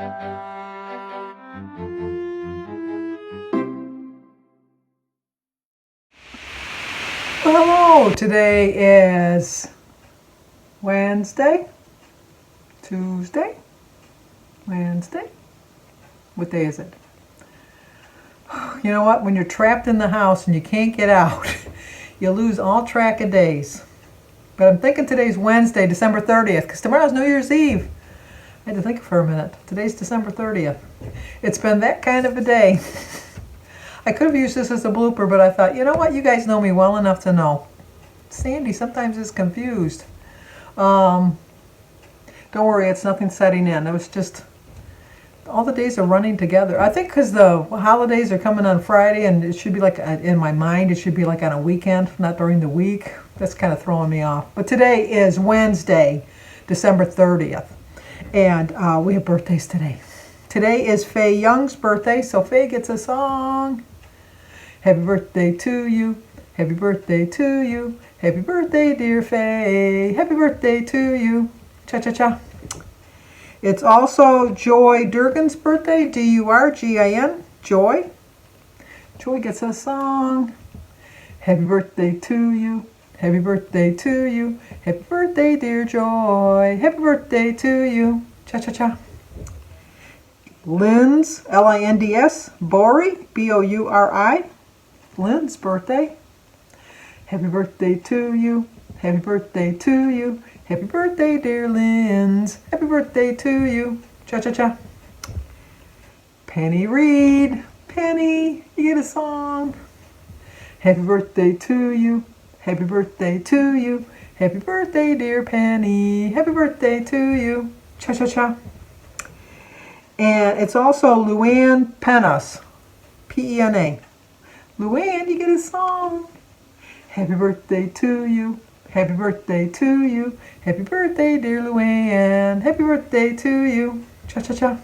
Well, hello. Today is Wednesday, Tuesday, Wednesday. What day is it? You know what? When you're trapped in the house and you can't get out, you lose all track of days. But I'm thinking today's Wednesday, December 30th, because tomorrow's New Year's Eve. I had to think for a minute. Today's December 30th. It's been that kind of a day. I could have used this as a blooper, but I thought, you know what? You guys know me well enough to know. Sandy sometimes is confused. Don't worry, it's nothing setting in. It was just, all the days are running together. I think because the holidays are coming on Friday, and it should be like, in my mind, it should be like on a weekend, not during the week. That's kind of throwing me off. But today is Wednesday, December 30th. And we have birthdays today. Today is Faye Young's birthday, so Faye gets a song. Happy birthday to you. Happy birthday to you. Happy birthday, dear Faye. Happy birthday to you. Cha-cha-cha. It's also Joy Durgan's birthday, D-U-R-G-I-N, Joy. Joy gets a song. Happy birthday to you. Happy birthday to you. Happy birthday, dear Joy. Happy birthday to you. Cha-cha-cha. Lynn's, L-I-N-D-S, Bory, B-O-U-R-I. Lynn's birthday. Happy birthday to you. Happy birthday to you. Happy birthday, dear Lynn's. Happy birthday to you. Cha-cha-cha. Penny Reed. Penny, you get a song. Happy birthday to you. Happy birthday to you. Happy birthday, dear Penny. Happy birthday to you. Cha-cha-cha. And it's also Luann Penas. P-E-N-A. Luann, you get a song. Happy birthday to you. Happy birthday to you. Happy birthday, dear Luann. Happy birthday to you. Cha-cha-cha.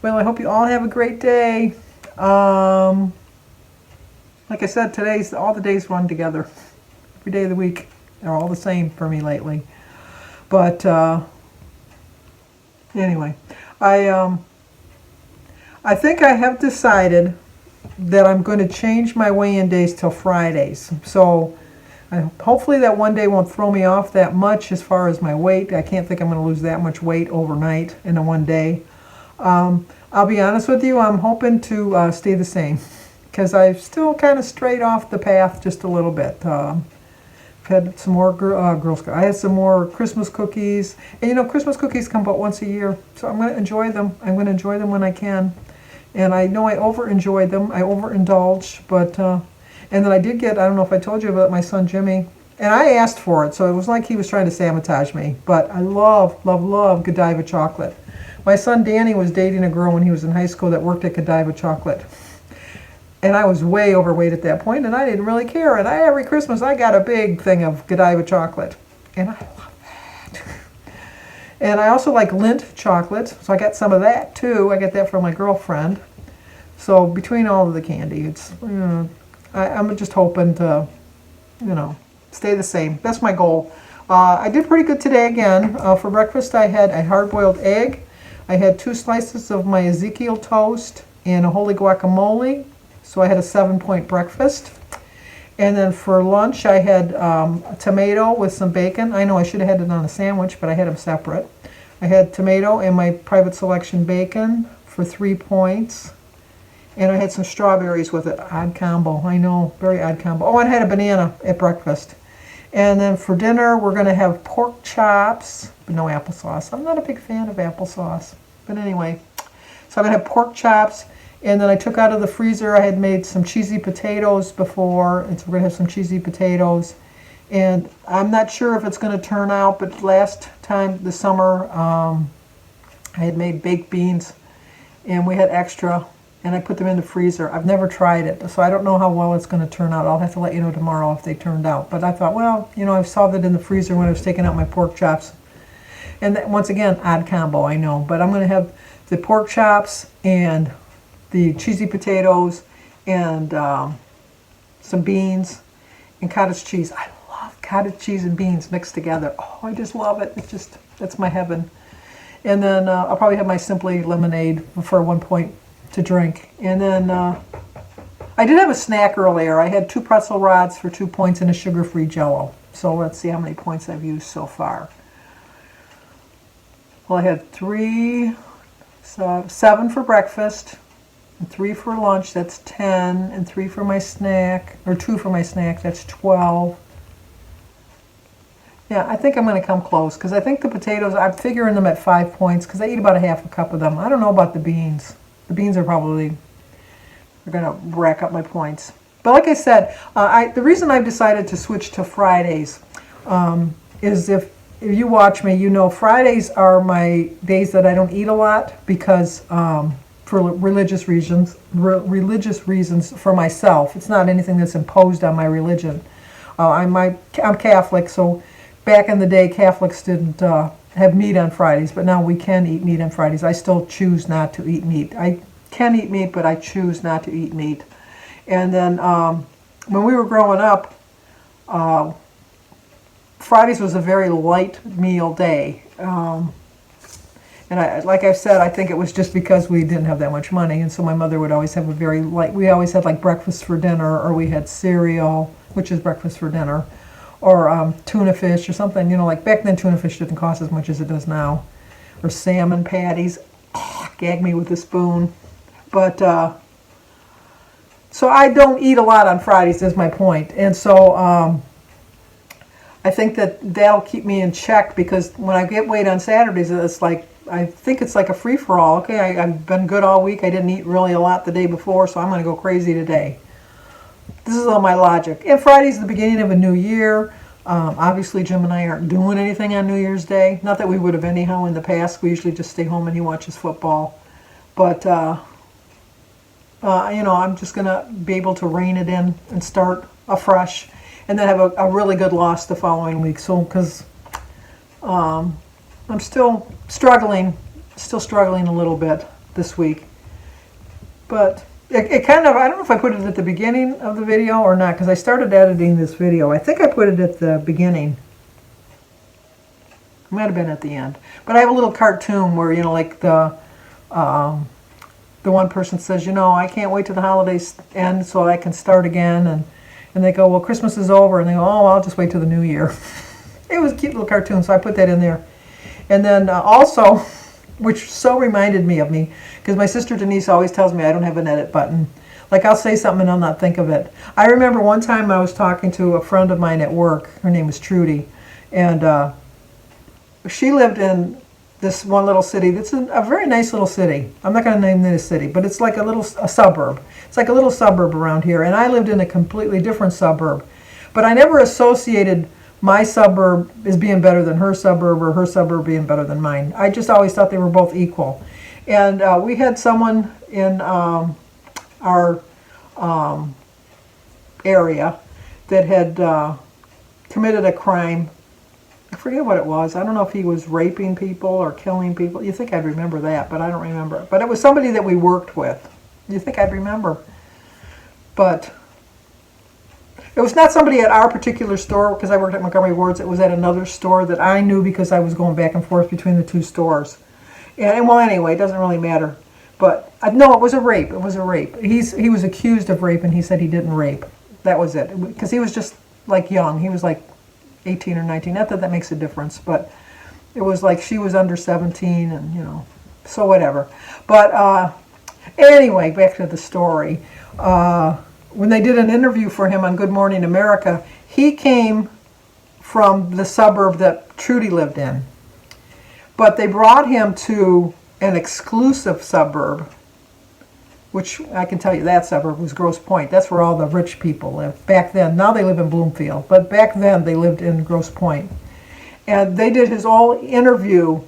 Well, I hope you all have a great day. Like I said, all the days run together. Every day of the week. They're all the same for me lately. But anyway, I think I have decided that I'm going to change my weigh-in days till Fridays. So hopefully that one day won't throw me off that much as far as my weight. I can't think I'm going to lose that much weight overnight in a one day. I'll be honest with you, I'm hoping to stay the same because I've still kind of strayed off the path just a little bit. I've had some more Girl Scout. I had some more Christmas cookies. And you know, Christmas cookies come about once a year. So I'm going to enjoy them. I'm going to enjoy them when I can. And I know I over-enjoyed them. I overindulged. But, and then I did get, I don't know if I told you about my son Jimmy. And I asked for it. So it was like he was trying to sabotage me. But I love, love, love Godiva chocolate. My son Danny was dating a girl when he was in high school that worked at Godiva chocolate. And I was way overweight at that point, and I didn't really care. And every Christmas, I got a big thing of Godiva chocolate. And I love that. And I also like Lindt chocolate, so I got some of that, too. I got that from my girlfriend. So between all of the candy, it's, I'm just hoping to, stay the same. That's my goal. I did pretty good today again. For breakfast, I had a hard-boiled egg. I had 2 slices of my Ezekiel toast and a holy guacamole. So I had a 7-point breakfast. And then for lunch, I had a tomato with some bacon. I know I should have had it on a sandwich, but I had them separate. I had tomato and my private selection bacon for 3 points. And I had some strawberries with it. Odd combo. I know, very odd combo. Oh, and I had a banana at breakfast. And then for dinner, we're going to have pork chops, but no applesauce. I'm not a big fan of applesauce. But anyway, so I'm going to have pork chops. And then I took out of the freezer, I had made some cheesy potatoes before, and so we're going to have some cheesy potatoes. And I'm not sure if it's going to turn out, but last time this summer, I had made baked beans, and we had extra, and I put them in the freezer. I've never tried it, so I don't know how well it's going to turn out. I'll have to let you know tomorrow if they turned out. But I thought, well, I saw that in the freezer when I was taking out my pork chops. And that, once again, odd combo, I know. But I'm going to have the pork chops and the cheesy potatoes and some beans and cottage cheese. I love cottage cheese and beans mixed together. Oh, I just love it. That's my heaven. And then I'll probably have my Simply lemonade for 1 point to drink. And then I did have a snack earlier. I had 2 pretzel rods for 2 points and a sugar-free Jell-O. So let's see how many points I've used so far. Well, I had 7 for breakfast, and 3 for lunch, that's 10, and 3 for my snack, or 2 for my snack, that's 12. Yeah, I think I'm going to come close, because I think the potatoes, I'm figuring them at 5 points, because I eat about a half a cup of them. I don't know about the beans. The beans are probably, they're going to rack up my points. But like I said, the reason I've decided to switch to Fridays is if you watch me, you know Fridays are my days that I don't eat a lot because for religious reasons for myself. It's not anything that's imposed on my religion. I'm Catholic, so back in the day Catholics didn't have meat on Fridays, but now we can eat meat on Fridays. I still choose not to eat meat. I can eat meat, but I choose not to eat meat. And then when we were growing up, Fridays was a very light meal day. And like I said, I think it was just because we didn't have that much money. And so my mother would always have a very light, we always had like breakfast for dinner, or we had cereal, which is breakfast for dinner, or tuna fish or something. You know, like back then tuna fish didn't cost as much as it does now. Or salmon patties. Gag me with a spoon. But so I don't eat a lot on Fridays, is my point. And so I think that'll keep me in check, because when I get weight on Saturdays, it's like, I think it's like a free-for-all. Okay, I've been good all week. I didn't eat really a lot the day before, so I'm going to go crazy today. This is all my logic. And Friday's the beginning of a new year. Obviously, Jim and I aren't doing anything on New Year's Day. Not that we would have anyhow in the past. We usually just stay home and he watches football. But you know, I'm just going to be able to rein it in and start afresh, and then have a really good loss the following week. So, because I'm still struggling a little bit this week. But it kind of, I don't know if I put it at the beginning of the video or not, because I started editing this video. I think I put it at the beginning. It might have been at the end. But I have a little cartoon where, you know, like the one person says, you know, I can't wait till the holidays end so I can start again. And they go, well, Christmas is over. And they go, oh, I'll just wait till the new year. It was a cute little cartoon, so I put that in there. And then also, which so reminded me of me, because my sister Denise always tells me I don't have an edit button. Like, I'll say something and I'll not think of it. I remember one time I was talking to a friend of mine at work. Her name was Trudy. And she lived in this one little city that's a very nice little city. I'm not going to name this city, but it's like a suburb. It's like a little suburb around here, and I lived in a completely different suburb. But I never associated my suburb as being better than her suburb, or her suburb being better than mine. I just always thought they were both equal. And we had someone in our area that had committed a crime. I forget what it was. I don't know if he was raping people or killing people. You think I'd remember that, but I don't remember. But it was somebody that we worked with. You think I'd remember. But it was not somebody at our particular store, because I worked at Montgomery Ward's. It was at another store that I knew because I was going back and forth between the two stores. And well, anyway, it doesn't really matter. But no, it was a rape. It was a rape. He was accused of rape, and he said he didn't rape. That was it. Because he was just like young. He was like 18 or 19. Not that that makes a difference, but it was like she was under 17, and, you know, so whatever. But anyway, back to the story. When they did an interview for him on Good Morning America, he came from the suburb that Trudy lived in. But they brought him to an exclusive suburb, which I can tell you that suburb was Grosse Pointe. That's where all the rich people lived back then. Now they live in Bloomfield, but back then they lived in Grosse Pointe. And they did his whole interview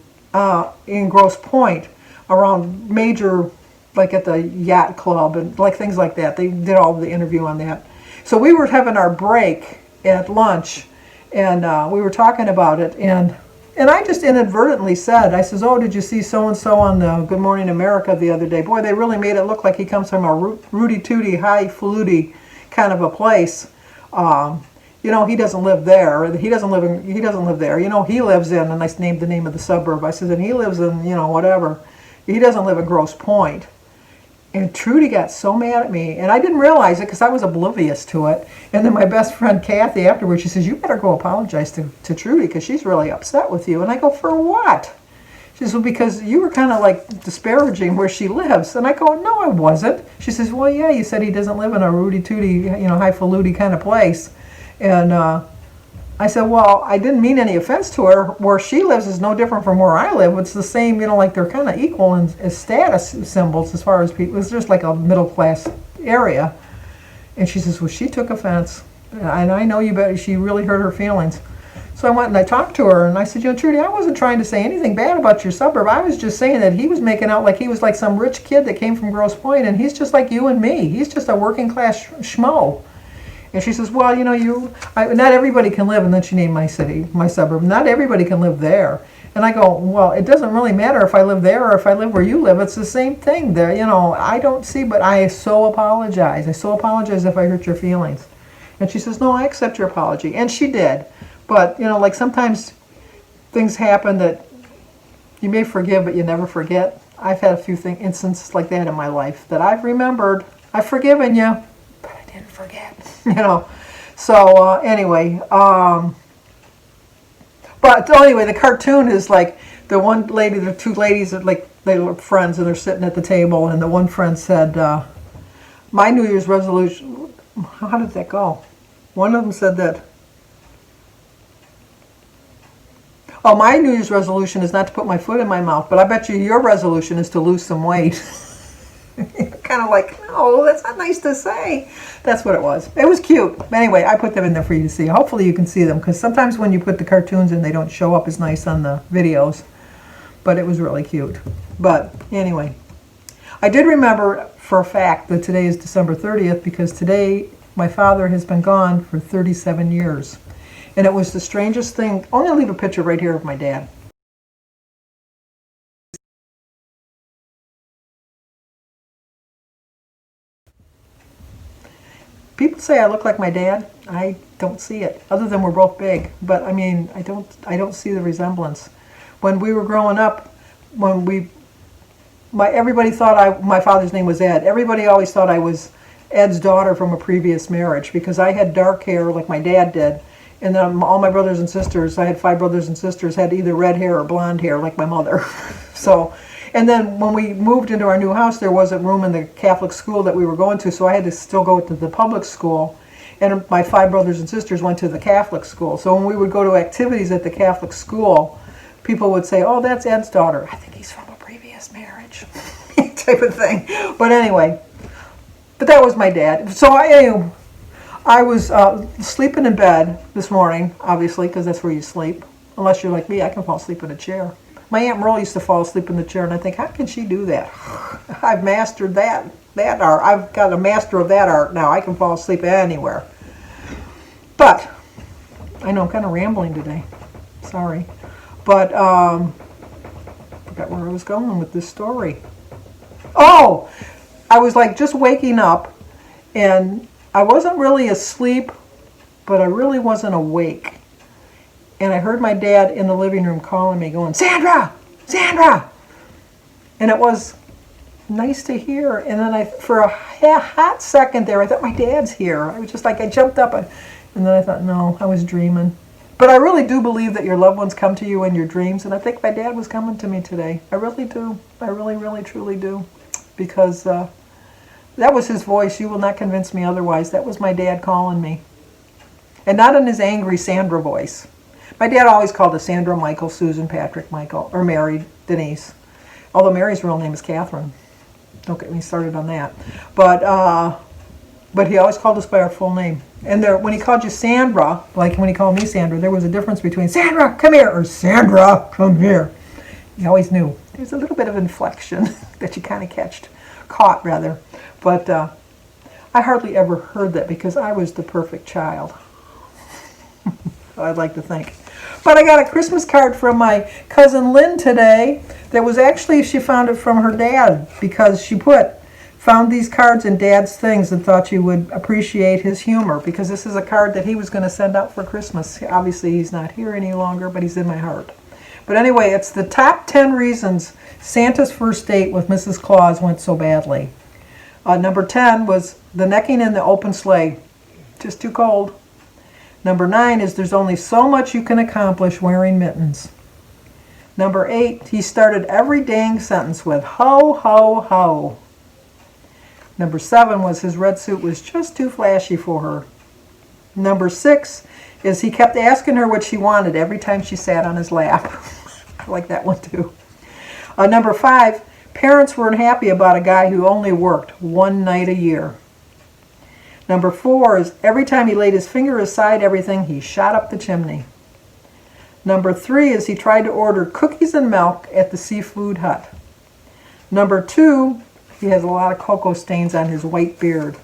in Grosse Pointe around major, like at the yacht club and like things like that. They did all the interview on that. So we were having our break at lunch, and we were talking about it, and I just inadvertently said, I says, oh, did you see so-and-so on the Good Morning America the other day? Boy, they really made it look like he comes from a rooty-tooty, high-falutin kind of a place. You he doesn't live there. He doesn't live there. He lives in, and I named the name of the suburb. I said, and he lives in, whatever. He doesn't live in Grosse Pointe. And Trudy got so mad at me, and I didn't realize it because I was oblivious to it. And then my best friend Kathy afterwards, she says, you better go apologize to Trudy because she's really upset with you. And I go, for what? She says, well, because you were kind of like disparaging where she lives. And I go, no, I wasn't. She says, well, yeah, you said he doesn't live in a rooty-tooty, highfalutin kind of place. And I said, well, I didn't mean any offense to her. Where she lives is no different from where I live. It's the same, like they're kind of equal in as status symbols as far as people. It's just like a middle-class area. And she says, well, she took offense. And I know she really hurt her feelings. So I went and I talked to her, and I said, Trudy, I wasn't trying to say anything bad about your suburb. I was just saying that he was making out like he was like some rich kid that came from Grosse Pointe, and he's just like you and me. He's just a working-class schmo. And she says, well, not everybody can live, and then she named my suburb. Not everybody can live there. And I go, well, it doesn't really matter if I live there or if I live where you live. It's the same thing there. I don't see, but I so apologize. I so apologize if I hurt your feelings. And she says, no, I accept your apology. And she did. But, like sometimes things happen that you may forgive, but you never forget. I've had a few instances like that in my life that I've remembered. I've forgiven you, but I didn't forget. So anyway, the cartoon is like the one lady, the two ladies are like, they were friends and they're sitting at the table, and the one friend said, my New Year's resolution, how did that go? One of them said that, oh, my New Year's resolution is not to put my foot in my mouth, but I bet you your resolution is to lose some weight. Kind of like, no, that's not nice to say. That's what it was. It was cute. Anyway, I put them in there for you to see. Hopefully you can see them, because sometimes when you put the cartoons in, they don't show up as nice on the videos. But it was really cute. But anyway, I did remember for a fact that today is December 30th, because today my father has been gone for 37 years. And it was the strangest thing. I'm going to leave a picture right here of my dad. People say I look like my dad. I don't see it, other than we're both big. But I mean, I don't see the resemblance. When we were growing up, everybody thought my father's name was Ed. Everybody always thought I was Ed's daughter from a previous marriage, because I had dark hair like my dad did. And then all my brothers and sisters, I had 5 brothers and sisters, had either red hair or blonde hair like my mother. And then when we moved into our new house, there wasn't room in the Catholic school that we were going to, so I had to still go to the public school. And my 5 brothers and sisters went to the Catholic school. So when we would go to activities at the Catholic school, people would say, oh, that's Ed's daughter. I think he's from a previous marriage, type of thing. But anyway, but that was my dad. So I was sleeping in bed this morning, obviously, because that's where you sleep. Unless you're like me, I can fall asleep in a chair. My Aunt Merle used to fall asleep in the chair, and I think, how can she do that? I've mastered that art. I've got a master of that art now. I can fall asleep anywhere. But, I know I'm kind of rambling today. Sorry. But, forgot where I was going with this story. Oh! I was like just waking up, and I wasn't really asleep, but I really wasn't awake. And I heard my dad in the living room calling me, going, Sandra! Sandra! And it was nice to hear. And then for a hot second there, I thought, my dad's here. I was just like, I jumped up, and then I thought, no, I was dreaming. But I really do believe that your loved ones come to you in your dreams, and I think my dad was coming to me today. I really do. I really, really, truly do. Because that was his voice. You will not convince me otherwise. That was my dad calling me. And not in his angry Sandra voice. My dad always called us Sandra, Michael, Susan, Patrick, Michael, or Mary, Denise. Although Mary's real name is Catherine. Don't get me started on that. But he always called us by our full name. And when he called you Sandra, like when he called me Sandra, there was a difference between Sandra, come here, or Sandra, come here. He always knew. There's a little bit of inflection that you kind of caught rather. But I hardly ever heard that because I was the perfect child. I'd like to think. But I got a Christmas card from my cousin Lynn today that was actually, she found it from her dad, because she put, found these cards in Dad's things and thought you would appreciate his humor, because this is a card that he was going to send out for Christmas. Obviously, he's not here any longer, but he's in my heart. But anyway, it's the top 10 reasons Santa's first date with Mrs. Claus went so badly. Number 10 was the necking in the open sleigh. Just too cold. Number 9 is there's only so much you can accomplish wearing mittens. Number 8, he started every dang sentence with ho, ho, ho. Number 7 was his red suit was just too flashy for her. Number 6 is he kept asking her what she wanted every time she sat on his lap. I like that one too. Number 5, parents weren't happy about a guy who only worked one night a year. Number 4 is every time he laid his finger aside everything, he shot up the chimney. Number 3 is he tried to order cookies and milk at the seafood hut. Number 2, he has a lot of cocoa stains on his white beard.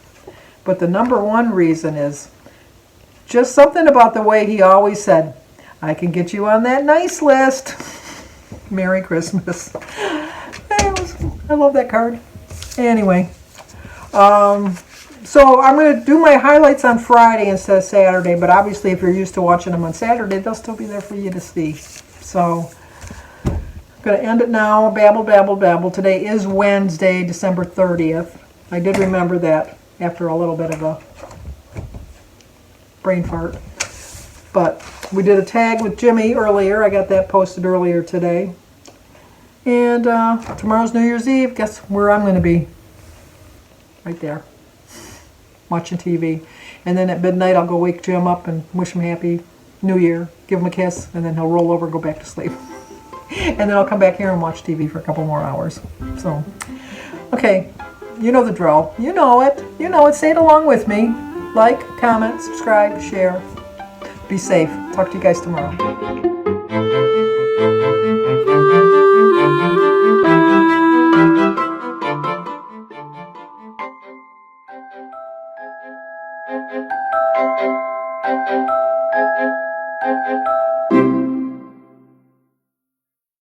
But the number 1 reason is just something about the way he always said, I can get you on that nice list. Merry Christmas. I love that card. Anyway, so I'm going to do my highlights on Friday instead of Saturday, but obviously if you're used to watching them on Saturday, they'll still be there for you to see. So I'm going to end it now. Babble, babble, babble. Today is Wednesday, December 30th. I did remember that after a little bit of a brain fart. But we did a tag with Jimmy earlier. I got that posted earlier today. And tomorrow's New Year's Eve. Guess where I'm going to be? Right there. Watching TV. And then at midnight I'll go wake Jim up and wish him Happy New Year. Give him a kiss. And then he'll roll over and go back to sleep. And then I'll come back here and watch TV for a couple more hours. So, okay. You know the drill. You know it. You know it. Say it along with me. Like, comment, subscribe, share. Be safe. Talk to you guys tomorrow.